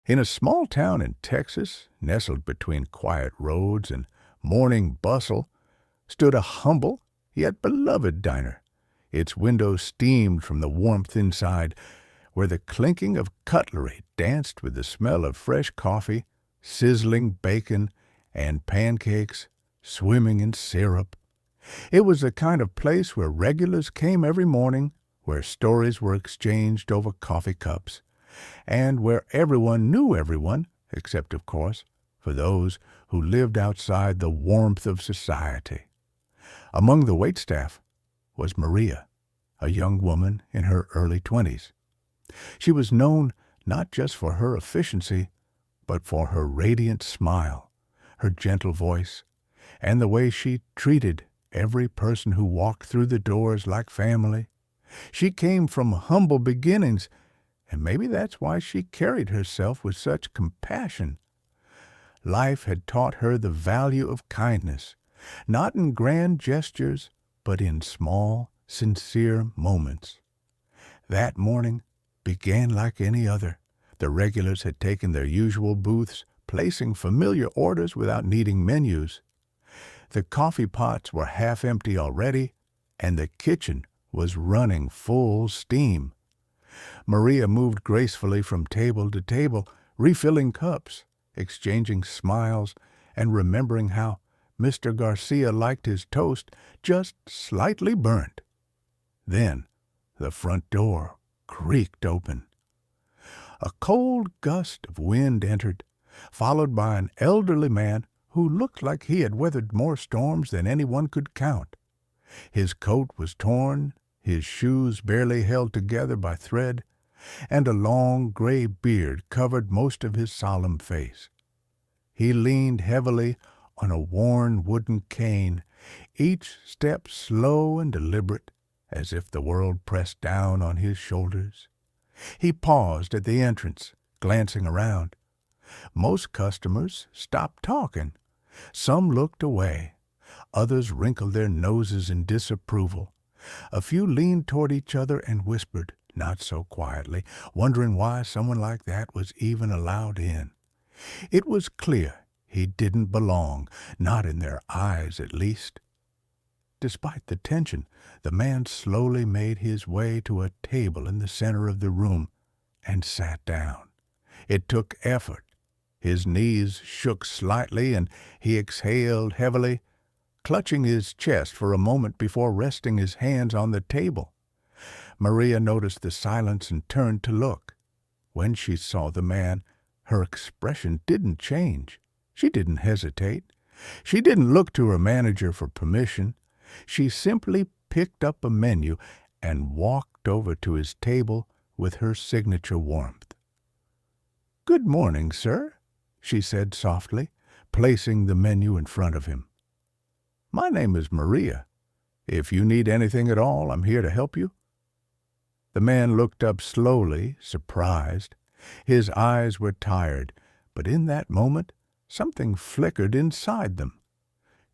In a small town in Texas, nestled between quiet roads and morning bustle, stood a humble yet beloved diner. Its windows steamed from the warmth inside, where the clinking of cutlery danced with the smell of fresh coffee, sizzling bacon, and pancakes swimming in syrup. It was the kind of place where regulars came every morning, where stories were exchanged over coffee cups, and where everyone knew everyone, except, of course, for those who lived outside the warmth of society. Among the waitstaff was Maria, a young woman in her early 20s. She was known not just for her efficiency, but for her radiant smile, her gentle voice, and the way she treated every person who walked through the doors like family. She came from humble beginnings, and maybe that's why she carried herself with such compassion. Life had taught her the value of kindness, not in grand gestures, but in small, sincere moments. That morning began like any other. The regulars had taken their usual booths, placing familiar orders without needing menus. The coffee pots were half empty already, and the kitchen was running full steam. Maria moved gracefully from table to table, refilling cups, exchanging smiles, and remembering how Mr. Garcia liked his toast just slightly burnt. Then the front door creaked open. A cold gust of wind entered, followed by an elderly man who looked like he had weathered more storms than anyone could count. His coat was torn, his shoes barely held together by thread, and a long gray beard covered most of his solemn face. He leaned heavily on a worn wooden cane, each step slow and deliberate, as if the world pressed down on his shoulders. He paused at the entrance, glancing around. Most customers stopped talking. Some looked away. Others wrinkled their noses in disapproval. A few leaned toward each other and whispered, not so quietly, wondering why someone like that was even allowed in. It was clear he didn't belong, not in their eyes at least. Despite the tension, the man slowly made his way to a table in the center of the room and sat down. It took effort. His knees shook slightly and he exhaled heavily, clutching his chest for a moment before resting his hands on the table. Maria noticed the silence and turned to look. When she saw the man, her expression didn't change. She didn't hesitate. She didn't look to her manager for permission. She simply picked up a menu and walked over to his table with her signature warmth. "Good morning, sir," she said softly, placing the menu in front of him. "My name is Maria. If you need anything at all, I'm here to help you." The man looked up slowly, surprised. His eyes were tired, but in that moment something flickered inside them.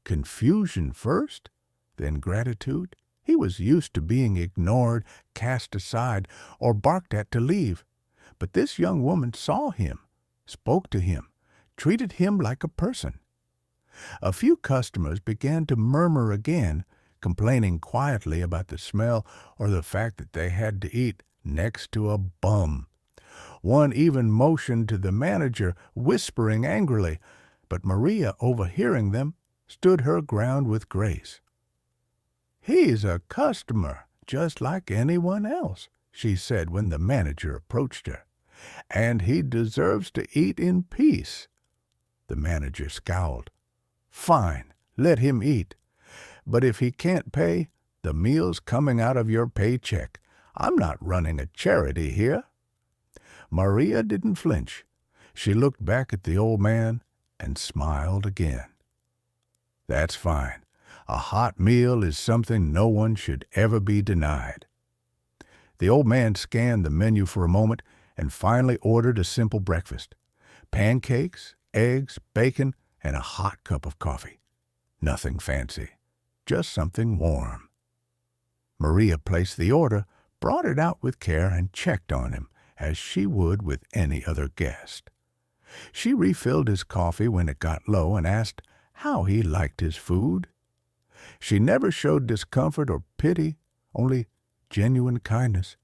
Confusion first, then gratitude. He was used to being ignored, cast aside, or barked at to leave. But this young woman saw him, spoke to him, treated him like a person. A few customers began to murmur again, complaining quietly about the smell or the fact that they had to eat next to a bum. One even motioned to the manager, whispering angrily, but Maria, overhearing them, stood her ground with grace. "He's a customer, just like anyone else," she said when the manager approached her, "and he deserves to eat in peace." The manager scowled. "Fine, let him eat. But if he can't pay, the meal's coming out of your paycheck. I'm not running a charity here." Maria didn't flinch. She looked back at the old man and smiled again. "That's fine. A hot meal is something no one should ever be denied." The old man scanned the menu for a moment and finally ordered a simple breakfast: pancakes, eggs, bacon, and a hot cup of coffee. Nothing fancy, just something warm. Maria placed the order, brought it out with care, and checked on him, as she would with any other guest. She refilled his coffee when it got low and asked how he liked his food. She never showed discomfort or pity, only genuine kindness.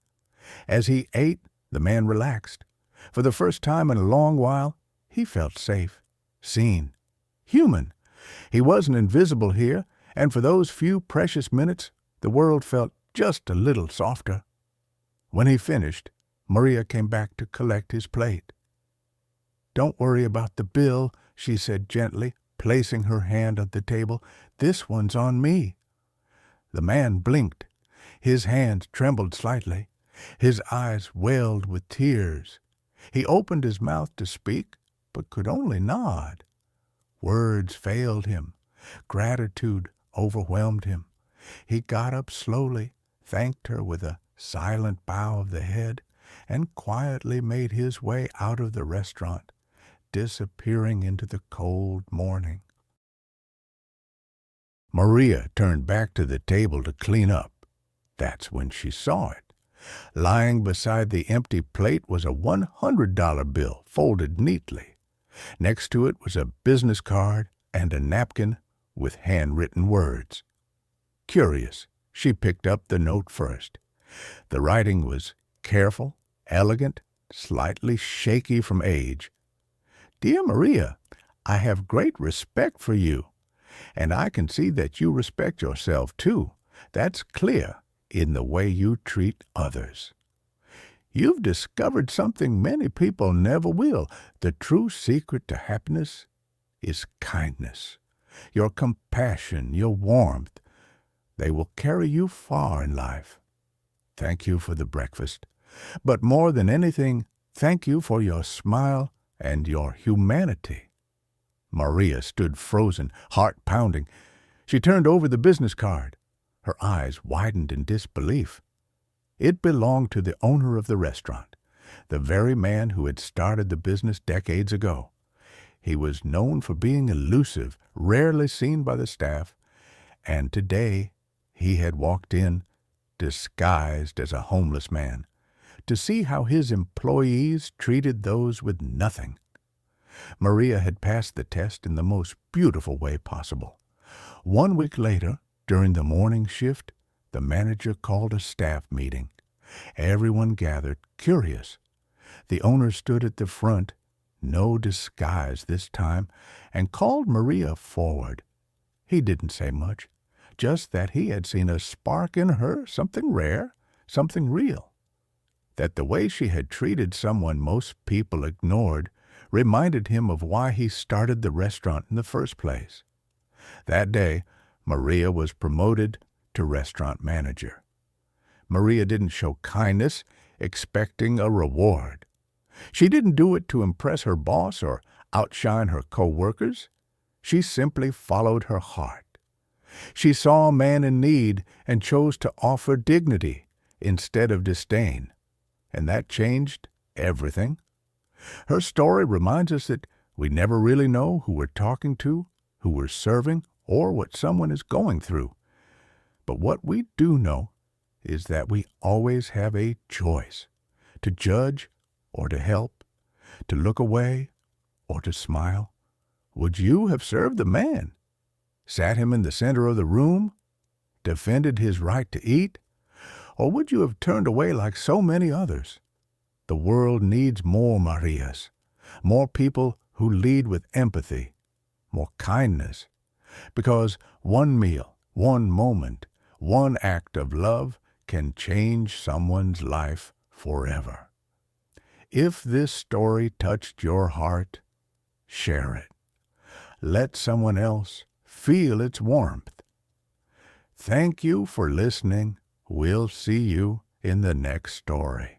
As he ate, the man relaxed. For the first time in a long while, he felt safe, seen, human. He wasn't invisible here, and for those few precious minutes, the world felt just a little softer. When he finished, Maria came back to collect his plate. "Don't worry about the bill," she said gently, placing her hand on the table. "This one's on me." The man blinked. His hands trembled slightly. His eyes welled with tears. He opened his mouth to speak, but could only nod. Words failed him. Gratitude overwhelmed him. He got up slowly, thanked her with a silent bow of the head, and quietly made his way out of the restaurant, disappearing into the cold morning. Maria turned back to the table to clean up. That's when she saw it. Lying beside the empty plate was a $100 bill, folded neatly. Next to it was a business card and a napkin with handwritten words. Curious, she picked up the note first. The writing was careful, elegant, slightly shaky from age. "Dear Maria, I have great respect for you, and I can see that you respect yourself too. That's clear in the way you treat others. You've discovered something many people never will. The true secret to happiness is kindness. Your compassion, your warmth, they will carry you far in life. Thank you for the breakfast. But more than anything, thank you for your smile and your humanity." Maria stood frozen, heart pounding. She turned over the business card. Her eyes widened in disbelief. It belonged to the owner of the restaurant, the very man who had started the business decades ago. He was known for being elusive, rarely seen by the staff, and today he had walked in, disguised as a homeless man, to see how his employees treated those with nothing. Maria had passed the test in the most beautiful way possible. 1 week later, during the morning shift, the manager called a staff meeting. Everyone gathered, curious. The owner stood at the front, no disguise this time, and called Maria forward. He didn't say much, just that he had seen a spark in her, something rare, something real. That the way she had treated someone most people ignored reminded him of why he started the restaurant in the first place. That day, Maria was promoted to restaurant manager. Maria didn't show kindness, expecting a reward. She didn't do it to impress her boss or outshine her co-workers. She simply followed her heart. She saw a man in need and chose to offer dignity instead of disdain, and that changed everything. Her story reminds us that we never really know who we're talking to, who we're serving, or what someone is going through. But what we do know is that we always have a choice to judge or to help, to look away or to smile. Would you have served the man, sat him in the center of the room, defended his right to eat, or would you have turned away like so many others? The world needs more Marias, more people who lead with empathy, more kindness, because one meal, one moment, one act of love can change someone's life forever. If this story touched your heart, share it. Let someone else feel its warmth. Thank you for listening. We'll see you in the next story.